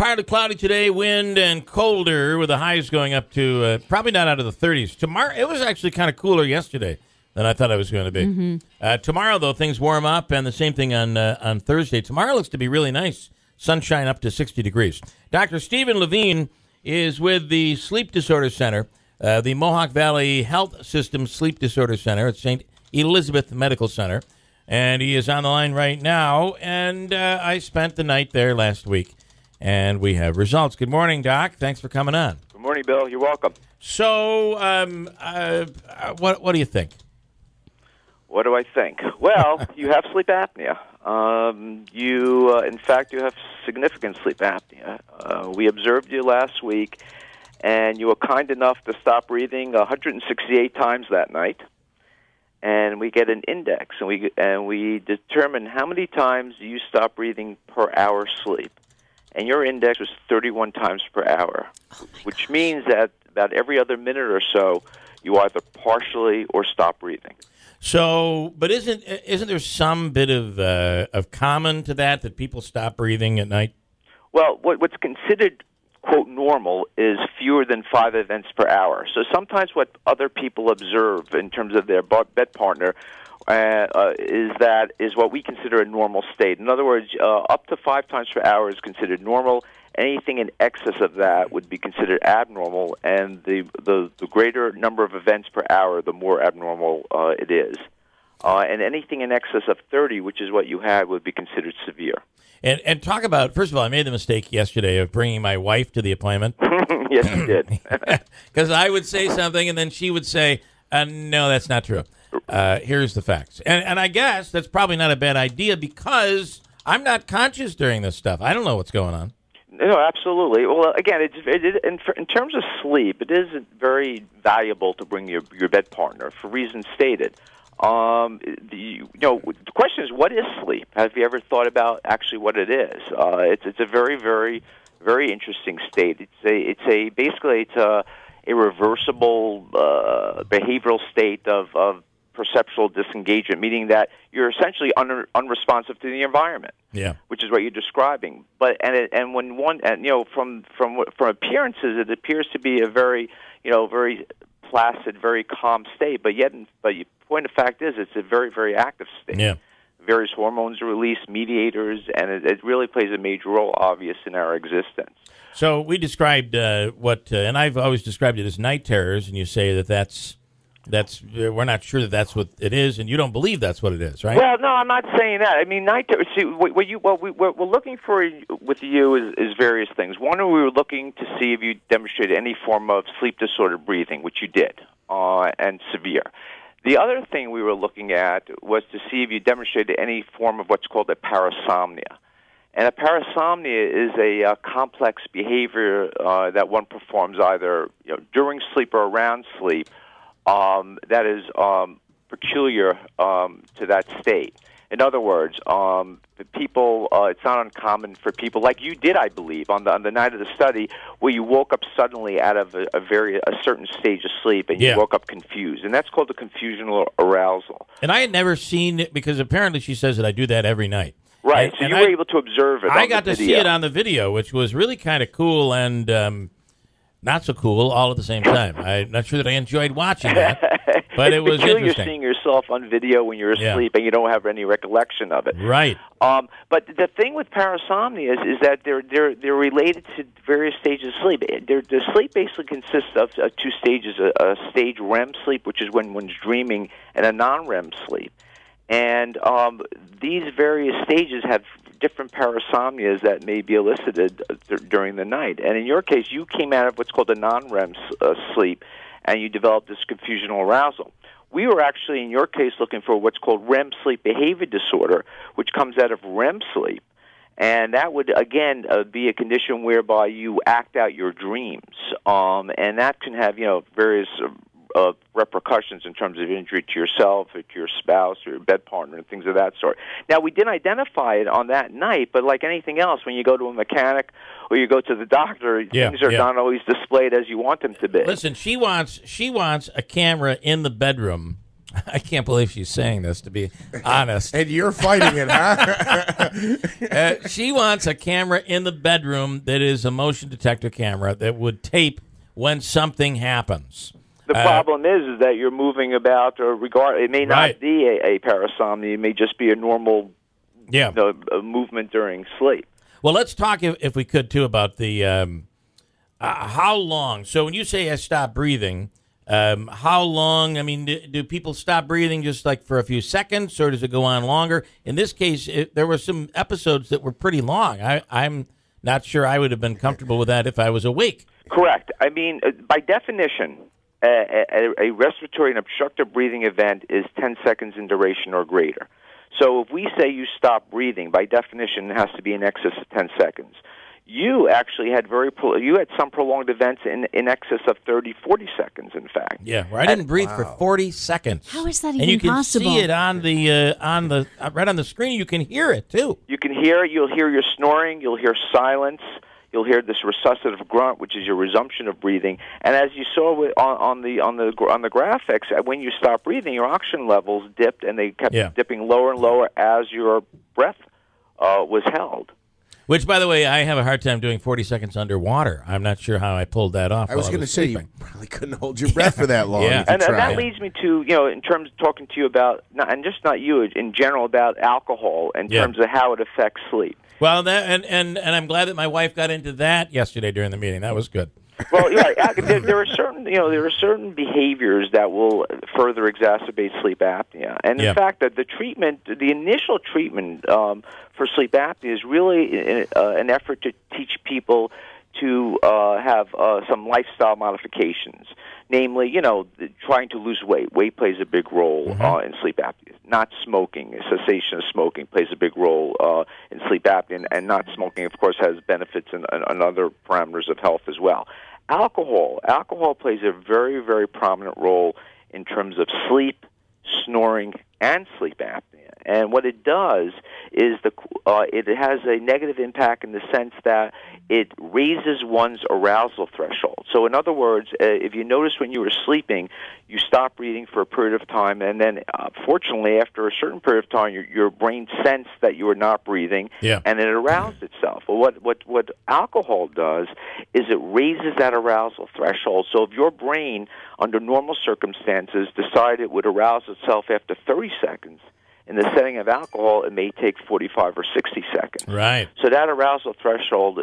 Partly cloudy today, wind and colder, with the highs going up to probably not out of the 30s. Tomorrow, it was actually kind of cooler yesterday than I thought it was going to be. Mm-hmm. Tomorrow, though, things warm up, and the same thing on Thursday. Tomorrow looks to be really nice. Sunshine up to 60 degrees. Dr. Stephen Levine is with the Sleep Disorder Center, the Mohawk Valley Health System Sleep Disorder Center at St. Elizabeth Medical Center. And he is on the line right now, and I spent the night there last week, and we have results. Good morning, Doc. Thanks for coming on. Good morning, Bill. You're welcome. So, what do you think? What do I think? Well, you have sleep apnea. In fact, you have significant sleep apnea. We observed you last week, and you were kind enough to stop breathing 168 times that night. And we get an index, and we determine how many times you stop breathing per hour sleep. And your index was 31 times per hour, which means that about every other minute or so, you either partially or stop breathing. So, but isn't there some bit of common to that people stop breathing at night? Well, what's considered, quote, normal is fewer than 5 events per hour. So sometimes what other people observe in terms of their bed partner is what we consider a normal state. In other words, up to 5 times per hour is considered normal. Anything in excess of that would be considered abnormal, and the greater number of events per hour, the more abnormal it is. And anything in excess of 30, which is what you had, would be considered severe. And talk about, first of all, I made the mistake yesterday of bringing my wife to the appointment. Yes, you did. Because I would say something, and then she would say, no, that's not true. Here's the facts. And I guess that's probably not a bad idea because I'm not conscious during this stuff. I don't know what's going on. No, absolutely. Well, again, in terms of sleep, it is very valuable to bring your bed partner for reasons stated. The question is, what is sleep? Have you ever thought about actually what it is? It's a very, very, very interesting state. Basically a reversible behavioral state of perceptual disengagement, meaning that you're essentially unresponsive to the environment. Yeah, which is what you're describing. But from appearances, it appears to be a very placid, very calm state. But the point of fact is, it's a very, very active state. Yeah. Various hormones are released, mediators, and it really plays a major role, obvious, in our existence. So we described and I've always described it as night terrors, and you say that's we're not sure that's what it is, and you don't believe that's what it is, right? Well, no, I'm not saying that. I mean, night terrors. See, what we're looking for with you is various things. One, we were looking to see if you demonstrated any form of sleep disorder breathing, which you did, and severe. The other thing we were looking at was to see if you demonstrated any form of what's called a parasomnia. And a parasomnia is a complex behavior that one performs either during sleep or around sleep that is peculiar to that state. In other words, people, it's not uncommon for people like you did, I believe, on the night of the study, where you woke up suddenly out of a certain stage of sleep, and you woke up confused, and that's called the confusional arousal. And I had never seen it because apparently she says that I do that every night. Right, so you were able to observe it. I got to see it on the video, which was really kind of cool and not so cool all at the same time. I'm not sure that I enjoyed watching that, but it was interesting. You're seeing yourself on video when you're asleep and you don't have any recollection of it. Right. But the thing with parasomnia is that they're related to various stages of sleep. The sleep basically consists of 2 stages: a stage REM sleep, which is when one's dreaming, and a non-REM sleep. And these various stages have different parasomnias that may be elicited during the night. And in your case, you came out of what's called a non-REM sleep, and you developed this confusional arousal. We were actually, in your case, looking for what's called REM sleep behavior disorder, which comes out of REM sleep. And that would, again, be a condition whereby you act out your dreams. And that can have, various repercussions in terms of injury to yourself or to your spouse or your bed partner and things of that sort. Now, we didn't identify it on that night, but like anything else, when you go to a mechanic or you go to the doctor, things are not always displayed as you want them to be. Listen, she wants a camera in the bedroom I can't believe she's saying this, to be honest. And you're fighting it, huh? She wants a camera in the bedroom that is a motion detector camera that would tape when something happens. The problem is that you're moving about, or it may not be a parasomnia. It may just be a normal a movement during sleep. Well, let's talk, if we could, too, about the how long. So when you say I stop breathing, how long? I mean, do people stop breathing just like for a few seconds, or does it go on longer? In this case, there were some episodes that were pretty long. I'm not sure I would have been comfortable with that if I was awake. Correct. I mean, by definition, a respiratory and obstructive breathing event is 10 seconds in duration or greater. So if we say you stop breathing, by definition, it has to be in excess of 10 seconds. You actually had some prolonged events in excess of 30, 40 seconds, in fact. Yeah, where I didn't breathe for 40 seconds. How is that even possible? And you can see it on the right on the screen. You can hear it too. You can hear it. You'll hear your snoring. You'll hear silence. You'll hear this resuscitative grunt, which is your resumption of breathing. And as you saw on the graphics, when you stopped breathing, your oxygen levels dipped, and they kept dipping lower and lower as your breath was held. Which, by the way, I have a hard time doing 40 seconds underwater. I'm not sure how I pulled that off. I was going to say, you probably couldn't hold your breath for that long. And that leads me to, in terms of talking to you about, and just not you, in general, about alcohol, in terms of how it affects sleep. Well, and I'm glad that my wife got into that yesterday during the meeting. That was good. Well, there are certain behaviors that will further exacerbate sleep apnea, and in fact, the initial treatment for sleep apnea is really an effort to teach people to have some lifestyle modifications. Namely, trying to lose weight. Weight plays a big role in sleep apnea. Not smoking, cessation of smoking plays a big role in sleep apnea, and not smoking, of course, has benefits in other parameters of health as well. Alcohol plays a very, very prominent role in terms of sleep, snoring, and sleep apnea. And what it does is it has a negative impact in the sense that it raises one's arousal threshold. So in other words, if you notice when you were sleeping, you stop breathing for a period of time, and then fortunately, after a certain period of time, your brain sensed that you were not breathing, and it aroused itself. Well, what alcohol does is it raises that arousal threshold. So if your brain, under normal circumstances, decided it would arouse itself after 30 seconds, in the setting of alcohol, it may take 45 or 60 seconds. Right. So that arousal threshold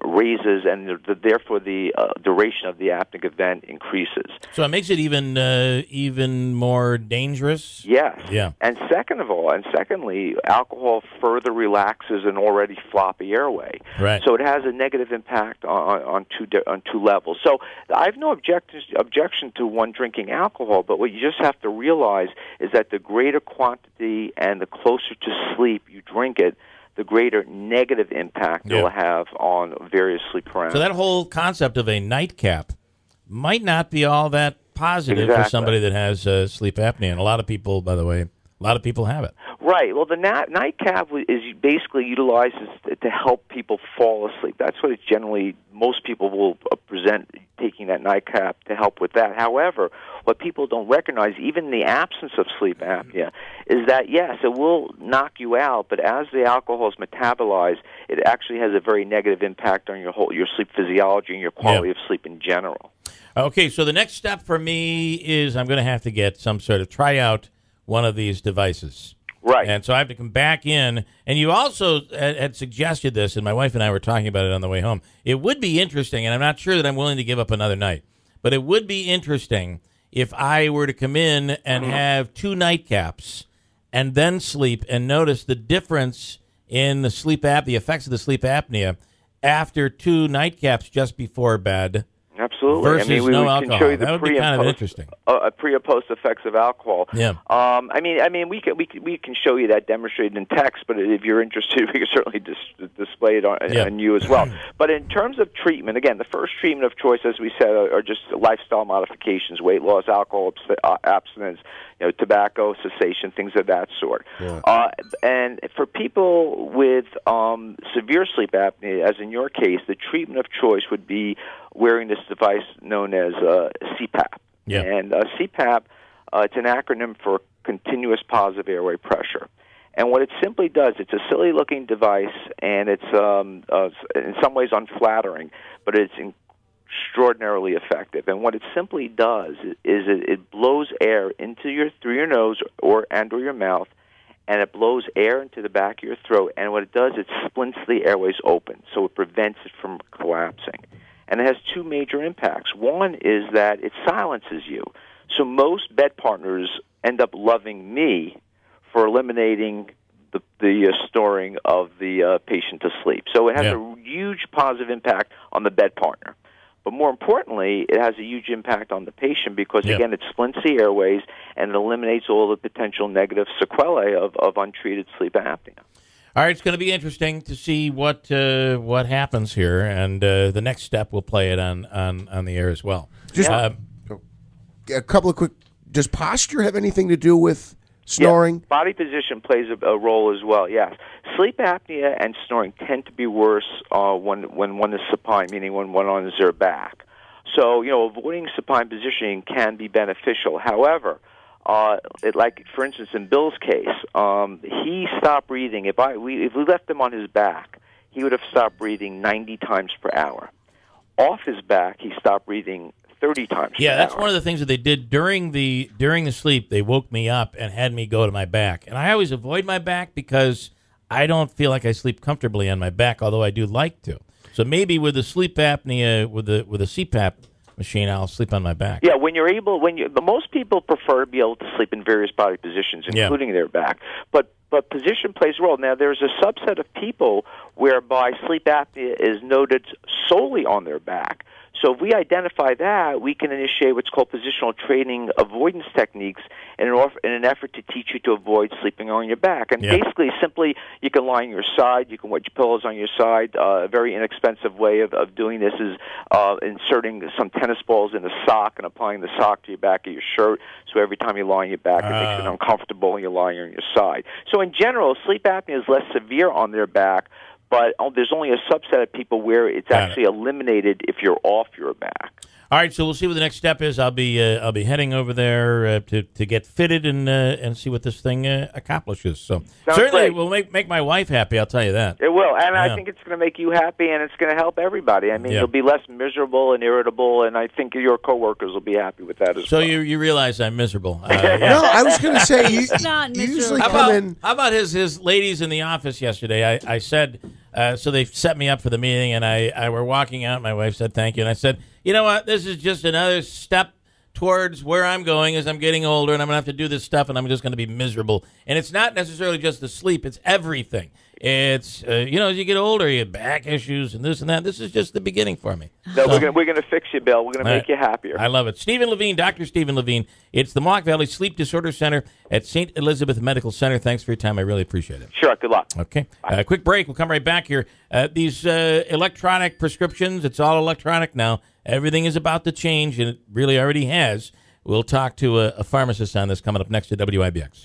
raises, and therefore the duration of the apneic event increases. So it makes it even more dangerous? Yes. Yeah. And secondly, alcohol further relaxes an already floppy airway. Right. So it has a negative impact on two levels. So I have no objection to one drinking alcohol, but what you just have to realize is that the greater quantity and the closer to sleep you drink it, the greater negative impact it will have on various sleep parameters. So that whole concept of a nightcap might not be all that positive for somebody that has sleep apnea. And a lot of people, by the way, have it. Right. Well, the nightcap is basically utilizes to help people fall asleep. That's what it's generally, most people will present taking that nightcap to help with that. However, what people don't recognize, even in the absence of sleep apnea, is that, yes, it will knock you out, but as the alcohol is metabolized, it actually has a very negative impact on your sleep physiology and your quality of sleep in general. Okay, so the next step for me is I'm going to have to get some sort of try out one of these devices. Right. And so I have to come back in. And you also had suggested this, and my wife and I were talking about it on the way home. It would be interesting, and I'm not sure that I'm willing to give up another night, but it would be interesting if I were to come in and have 2 nightcaps and then sleep and notice the difference in the effects of the sleep apnea after 2 nightcaps just before bed. Absolutely. Versus we no can alcohol. show you the that would be kind of interesting. Pre and post effects of alcohol. Yeah. We can show you that demonstrated in text, but if you're interested, we can certainly display it on you as well. But in terms of treatment, again, the first treatment of choice, as we said, are just lifestyle modifications: weight loss, alcohol abstinence, tobacco cessation, things of that sort. Yeah. And for people with severe sleep apnea, as in your case, the treatment of choice would be wearing this device known as CPAP. Yeah. And CPAP It's an acronym for continuous positive airway pressure. And what it simply does, it's a silly-looking device, and it's in some ways unflattering, but it's extraordinarily effective. And what it simply does is it blows air through your nose or your mouth, and it blows air into the back of your throat. And what it does, it splints the airways open, so it prevents it from collapsing. And it has two major impacts. One is that it silences you. So most bed partners end up loving me for eliminating the snoring of the patient to sleep. So it has a huge positive impact on the bed partner. But more importantly, it has a huge impact on the patient because, again, it splints the airways and it eliminates all the potential negative sequelae of untreated sleep apnea. All right, it's going to be interesting to see what happens here, and the next step we'll play it on the air as well. Just a couple of quick. Does posture have anything to do with snoring? Yeah, body position plays a role as well, yes. Sleep apnea and snoring tend to be worse when one is supine, meaning when one is their back. So, avoiding supine positioning can be beneficial. However, like, for instance, in Bill's case, he stopped breathing. If we left him on his back, he would have stopped breathing 90 times per hour. Off his back, he stopped breathing 30 times per hour. That's one of the things that they did during the sleep. They woke me up and had me go to my back. And I always avoid my back because I don't feel like I sleep comfortably on my back, although I do like to. So maybe with the sleep apnea, with a CPAP machine, I'll sleep on my back. Yeah, but most people prefer to be able to sleep in various body positions, including their back. But position plays a role. Now, there's a subset of people whereby sleep apnea is noted solely on their back. So if we identify that, we can initiate what's called positional training avoidance techniques in an effort to teach you to avoid sleeping on your back. And basically, simply, you can lie on your side, you can wedge pillows on your side. A very inexpensive way of doing this is inserting some tennis balls in a sock and applying the sock to your back of your shirt. So every time you lie on your back, it makes it uncomfortable and you're lying on your side. So in general, sleep apnea is less severe on their back, but there's only a subset of people where it's actually eliminated if you're off your back. All right, so we'll see what the next step is. I'll be heading over there to get fitted and see what this thing accomplishes. So Sounds certainly great. will make my wife happy. I'll tell you that. It will, and I think it's going to make you happy, and it's going to help everybody. I mean, you'll be less miserable and irritable, and I think your coworkers will be happy with that as well. So you realize I'm miserable? No, I was going to say you usually come in. How about his ladies in the office yesterday? I said. So they set me up for the meeting, and I were walking out. My wife said thank you, and I said, you know what? This is just another step towards where I'm going as I'm getting older, and I'm going to have to do this stuff, and I'm just going to be miserable. And it's not necessarily just the sleep; it's everything. It's as you get older, you have back issues and this and that. This is just the beginning for me. No, we're gonna fix you, Bill. We're gonna make you happier. I love it. Stephen Levine, Dr. Stephen Levine. It's the Mohawk Valley Sleep Disorder Center at St. Elizabeth Medical Center. Thanks for your time. I really appreciate it. Sure. Good luck. Okay. Quick break. We'll come right back here. These electronic prescriptions, it's all electronic now. Everything is about to change, and it really already has. We'll talk to a pharmacist on this coming up next to WIBX.